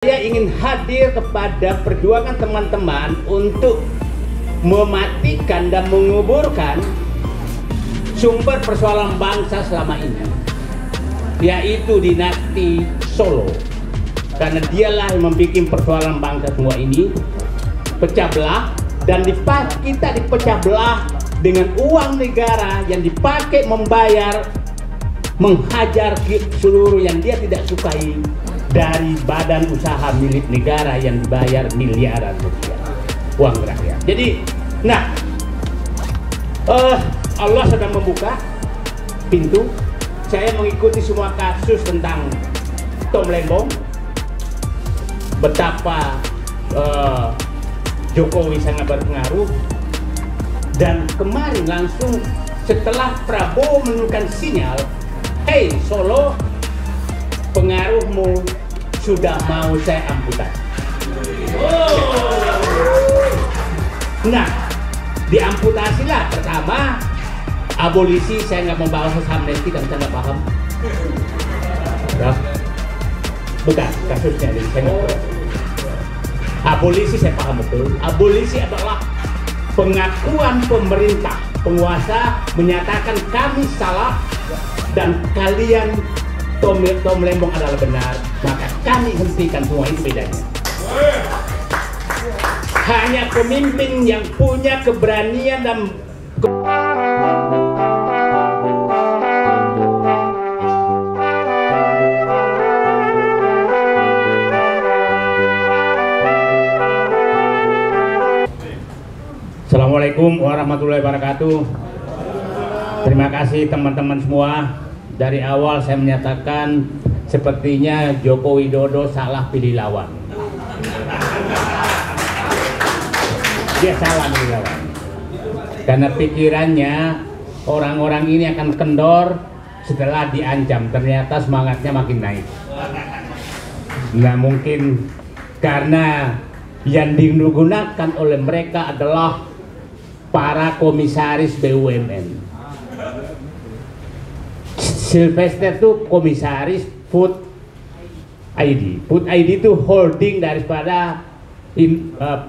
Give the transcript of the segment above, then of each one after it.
Saya ingin hadir kepada perjuangan teman-teman untuk mematikan dan menguburkan sumber persoalan bangsa selama ini, yaitu dinasti Solo. Karena dialah yang membuat persoalan bangsa semua ini pecah belah, dan kita dipecah belah dengan uang negara yang dipakai membayar, menghajar seluruh yang dia tidak sukai dari badan usaha milik negara yang dibayar miliaran rupiah uang rakyat. Jadi, Allah sedang membuka pintu. Saya mengikuti semua kasus tentang Tom Lembong, betapa Jokowi sangat berpengaruh, dan kemarin langsung setelah Prabowo menurunkan sinyal, "Hey Solo, pengaruhmu sudah mau saya amputasi." Nah, diamputasilah. Pertama, abolisi. Saya nggak mau bahas amnesti karena saya nggak paham. Ya. Bukan kasusnya, jadi saya nggak paham. Abolisi saya paham betul. Abolisi adalah pengakuan pemerintah penguasa menyatakan kami salah dan kalian Tom Lembong adalah benar, maka kami hentikan semua. Itu bedanya. Hanya pemimpin yang punya keberanian dan Assalamualaikum warahmatullahi wabarakatuh. Terima kasih teman-teman semua. Dari awal saya menyatakan sepertinya Joko Widodo salah pilih lawan. Dia salah pilih lawan. Karena pikirannya orang-orang ini akan kendor setelah diancam. Ternyata semangatnya makin naik. Nggak mungkin, karena yang digunakan oleh mereka adalah para komisaris BUMN. Sylvester itu komisaris Food ID. Food ID itu holding daripada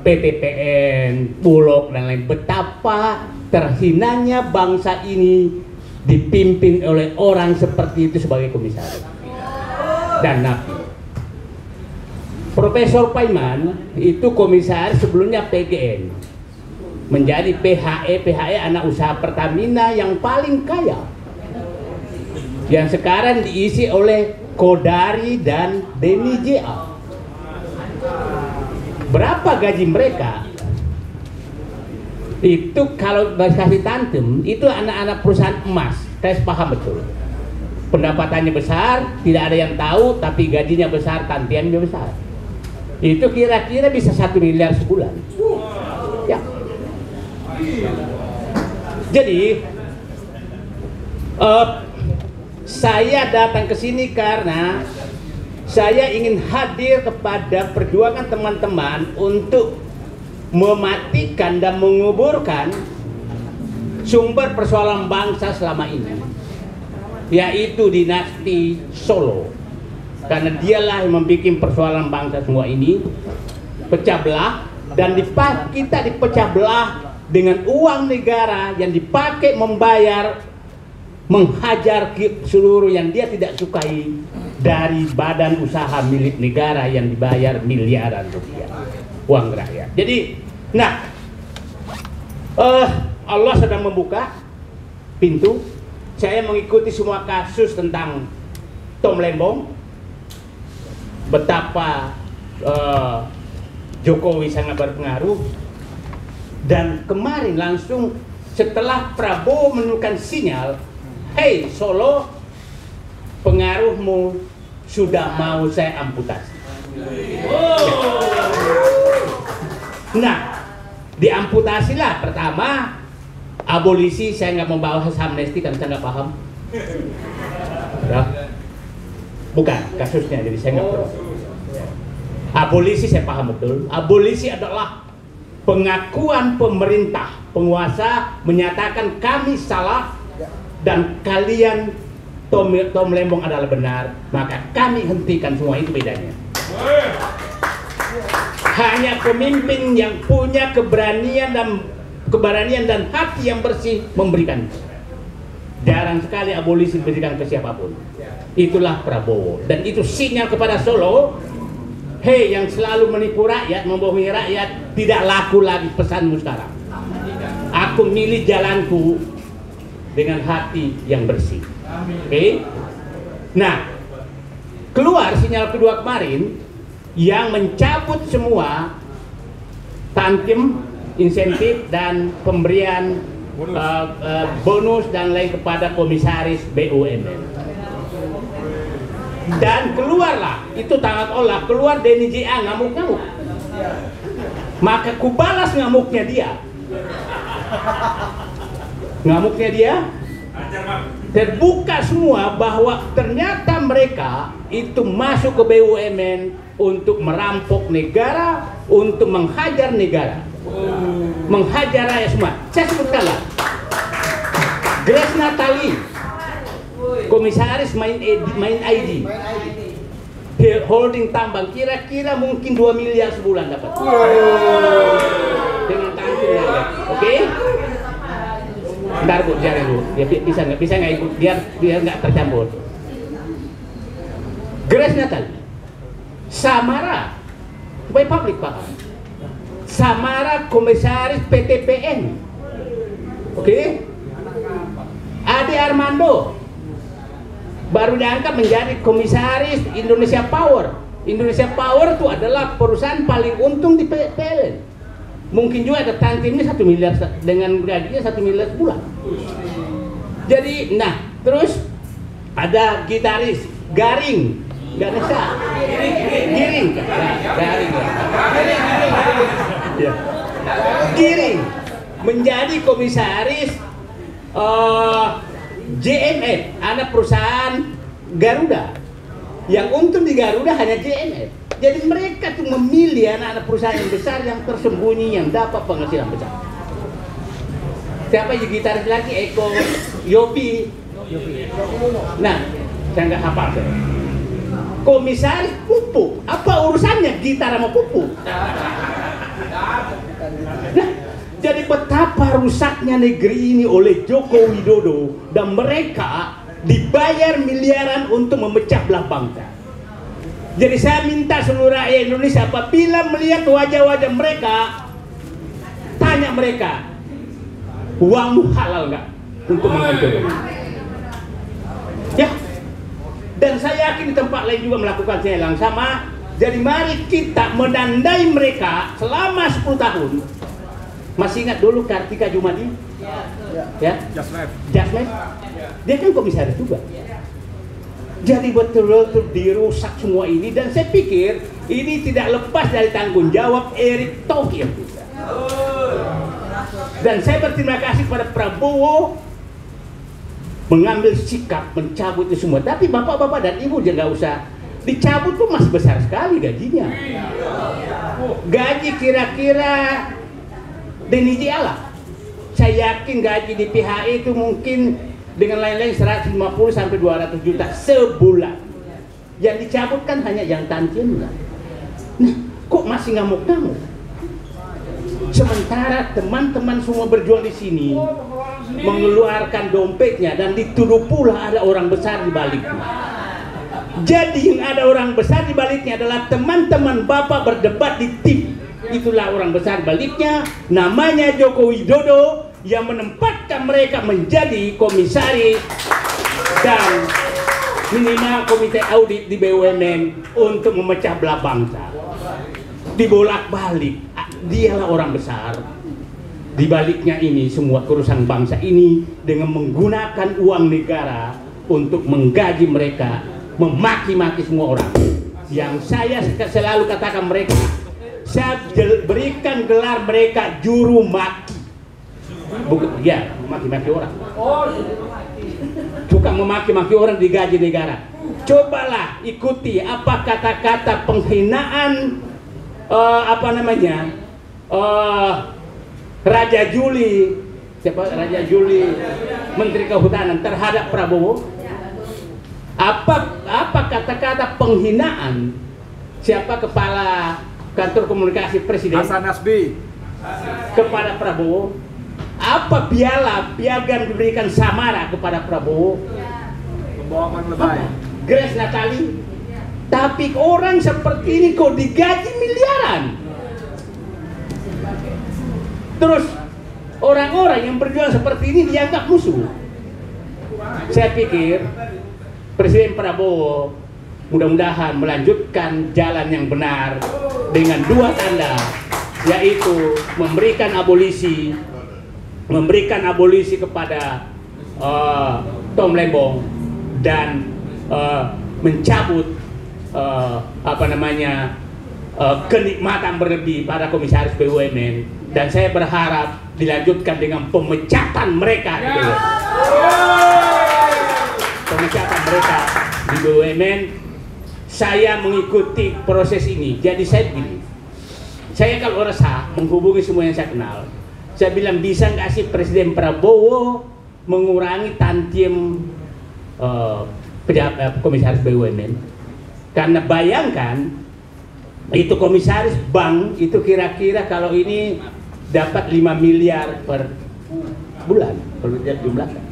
PTPN, Bulog dan lain. Betapa terhinanya bangsa ini dipimpin oleh orang seperti itu sebagai komisaris dan napi. Profesor Paiman itu komisaris sebelumnya PGN, menjadi PHE anak usaha Pertamina yang paling kaya, yang sekarang diisi oleh Kodari dan Denny JA. Berapa gaji mereka? Itu kalau kasih tantem, itu anak-anak perusahaan emas. Saya paham betul. Pendapatannya besar, tidak ada yang tahu, tapi gajinya besar, tantiannya besar. Itu kira-kira bisa 1 miliar sebulan. Ya. Jadi saya datang ke sini karena saya ingin hadir kepada perjuangan teman-teman untuk mematikan dan menguburkan sumber persoalan bangsa selama ini, yaitu dinasti Solo. Karena dialah yang membuat persoalan bangsa semua ini pecah belah, dan kita dipecah belah dengan uang negara yang dipakai membayar, menghajar seluruh yang dia tidak sukai dari badan usaha milik negara yang dibayar miliaran rupiah uang rakyat. Jadi, Allah sedang membuka pintu. Saya mengikuti semua kasus tentang Tom Lembong, betapa Jokowi sangat berpengaruh, dan kemarin langsung setelah Prabowo menurunkan sinyal, "Hey Solo, pengaruhmu sudah mau saya amputasi." Nah, diamputasilah. Pertama, abolisi. Saya nggak mau bahas amnesti karena saya nggak paham. Ya. Bukan kasusnya, jadi saya nggak paham. Abolisi saya paham betul. Abolisi adalah pengakuan pemerintah penguasa menyatakan kami salah dan kalian Tom Lembong adalah benar, maka kami hentikan semua. Itu bedanya. Hanya pemimpin yang punya keberanian dan hati yang bersih memberikan. Jarang sekali abolisi diberikan ke siapapun. Itulah Prabowo, dan itu sinyal kepada Solo. Hei, yang selalu menipu rakyat, membohongi rakyat, tidak laku lagi pesanmu sekarang. Aku milih jalanku dengan hati yang bersih. Oke? Nah, keluar sinyal kedua kemarin yang mencabut semua tantim, insentif dan pemberian bonus dan lain kepada komisaris BUMN. Dan keluarlah, itu tangan olah, keluar Denny JA ngamuk-ngamuk. Maka kubalas ngamuknya dia. Ngamuknya dia, terbuka semua bahwa ternyata mereka itu masuk ke BUMN untuk merampok negara, untuk menghajar negara, menghajar rakyat semua. Saya sebutkanlah, Grace Natali, komisaris main ID, holding tambang, kira-kira mungkin 2 miliar sebulan dapat. Dengan tampilnya, oke? Bentar Bu, jangan dulu. Dia bisa nggak ikut, biar nggak tercampur. Grace Natali, Samara, supaya publik paham. Samara komisaris PTPN, oke? Ade Armando baru diangkat menjadi komisaris Indonesia Power. Indonesia Power itu adalah perusahaan paling untung di PLN. Mungkin juga ada tantimnya 1 miliar dengan gajinya 1 miliar sebulan. Jadi, nah, terus ada gitaris Garing, Ganesha, Giring, Garing, Giring menjadi komisaris JMF, anak perusahaan Garuda. Yang untung di Garuda hanya JMF. Jadi mereka tuh memilih anak-anak perusahaan yang besar, yang tersembunyi, yang dapat penghasilan besar. Siapa yang gitaris lagi? Eko Yopi. Nah, saya nggak hafal. Komisaris pupuk, apa urusannya gitar sama pupuk? Nah, jadi betapa rusaknya negeri ini oleh Joko Widodo, dan mereka dibayar miliaran untuk memecah belah bangsa. Jadi saya minta seluruh rakyat Indonesia, apabila melihat wajah-wajah mereka, tanya mereka, uangmu halal nggak untuk menghancurkan? Ya, dan saya yakin di tempat lain juga melakukan yang sama. Jadi mari kita menandai mereka selama 10 tahun. Masih ingat dulu Kartika Jumadi? Ya, Jasmine. Dia kan komisaris juga. Jadi betul-betul dirusak semua ini, dan saya pikir ini tidak lepas dari tanggung jawab Erick Thohir. Dan saya berterima kasih kepada Prabowo mengambil sikap mencabut itu semua. Tapi bapak-bapak dan ibu jangan nggak usah dicabut, tuh masih besar sekali gajinya. Gaji kira-kira Denny Diala, saya yakin gaji di PHI itu mungkin dengan lain-lain 150 sampai 200 juta sebulan. Yang dicabut kan hanya yang tantiemnya. Nah, kok masih ngamuk-ngamuk? Sementara teman-teman semua berjuang di sini mengeluarkan dompetnya, dan dituduh pula ada orang besar di baliknya. Jadi yang ada orang besar di baliknya adalah teman-teman Bapak berdebat di TV. Itulah orang besar baliknya, namanya Joko Widodo, yang menempatkan mereka menjadi komisaris dan minimal komite audit di BUMN untuk memecah belah bangsa. Dibolak-balik, dialah orang besar. Di baliknya ini semua kerusakan bangsa ini dengan menggunakan uang negara untuk menggaji mereka, memaki-maki semua orang. Yang saya selalu katakan mereka, saya berikan gelar mereka juru maki. Ya, maki-maki orang. Suka memaki-maki orang digaji negara. Cobalah ikuti apa kata-kata penghinaan Raja Juli, siapa Raja Juli, Menteri Kehutanan terhadap Prabowo. Apa kata-kata penghinaan siapa kepala kantor komunikasi presiden Hasan Nasbi kepada Prabowo, apa piagam diberikan Samara kepada Prabowo, pembawakan lebay, Grace Natali. Tapi orang seperti ini kok digaji miliaran. Terus orang-orang yang berjuang seperti ini dianggap musuh. Saya pikir Presiden Prabowo mudah-mudahan melanjutkan jalan yang benar dengan dua tanda, yaitu memberikan abolisi kepada Tom Lembong dan mencabut kenikmatan berlebih para komisaris BUMN, dan saya berharap dilanjutkan dengan pemecatan mereka gitu. Pemecatan mereka di BUMN. Saya mengikuti proses ini, jadi saya begini, saya kalau resah menghubungi semua yang saya kenal, saya bilang bisa nggak sih Presiden Prabowo mengurangi tantiem komisaris BUMN, karena bayangkan itu komisaris bank itu kira-kira kalau ini dapat 5 miliar per bulan kalau jumlahkan.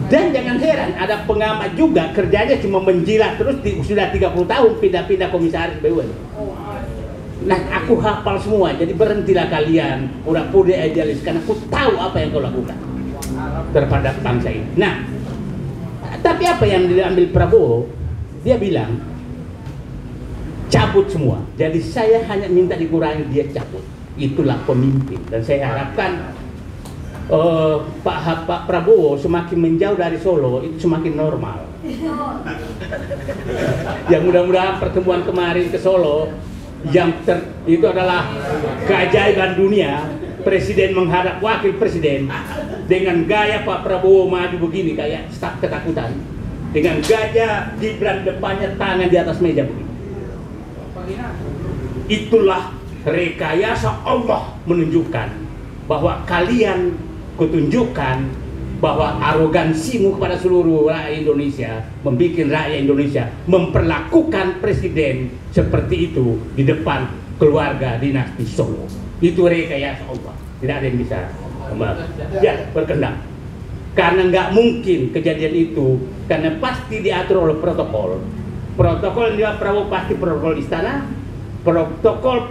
Dan jangan heran ada pengamat juga kerjanya cuma menjilat terus sudah 30 tahun pindah-pindah komisaris BUMN. Nah, aku hafal semua, jadi berhentilah kalian pura-pura idealis, karena aku tahu apa yang kau lakukan terhadap bangsa ini. Nah, tapi apa yang diambil Prabowo? Dia bilang cabut semua. Jadi saya hanya minta dikurangi, dia cabut. Itulah pemimpin, dan saya harapkan Pak Prabowo semakin menjauh dari Solo itu semakin normal. Yang mudah-mudahan pertemuan kemarin ke Solo itu adalah keajaiban dunia. Presiden menghadap wakil presiden dengan gaya Pak Prabowo maju begini kayak staf ketakutan, dengan gaya Gibran depannya tangan di atas meja begini. Itulah rekayasa Allah menunjukkan bahwa kalian kutunjukkan bahwa arogansimu kepada seluruh rakyat Indonesia membuat rakyat Indonesia memperlakukan presiden seperti itu di depan keluarga dinasti Solo. Itu rekayasa Allah, tidak ada yang bisa berkenan. Karena nggak mungkin kejadian itu, karena pasti diatur oleh protokol yang dia Prabowo pasti protokol istana, protokol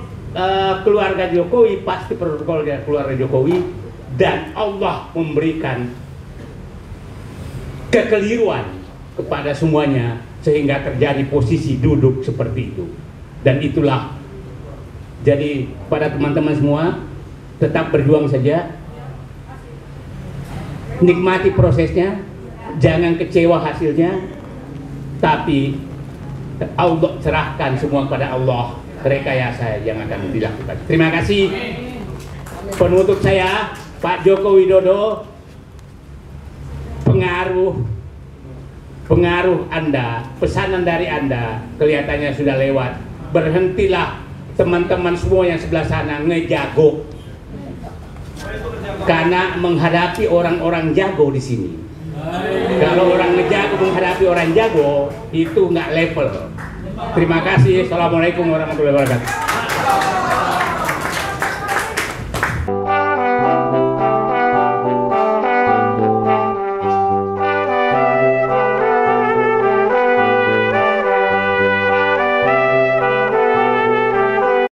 keluarga Jokowi pasti protokol dari keluarga Jokowi. Dan Allah memberikan kekeliruan kepada semuanya sehingga terjadi posisi duduk seperti itu. Dan itulah, jadi pada teman-teman semua tetap berjuang saja, nikmati prosesnya, jangan kecewa hasilnya, tapi Allah serahkan semua kepada Allah, rekayasa yang akan dilakukan. Terima kasih. Penutup saya, Pak Joko Widodo, pengaruh Anda, pesanan dari Anda kelihatannya sudah lewat. Berhentilah teman-teman semua yang sebelah sana ngejago, karena menghadapi orang-orang jago di sini. Kalau orang ngejago menghadapi orang jago itu nggak level. Terima kasih. Assalamualaikum warahmatullahi wabarakatuh.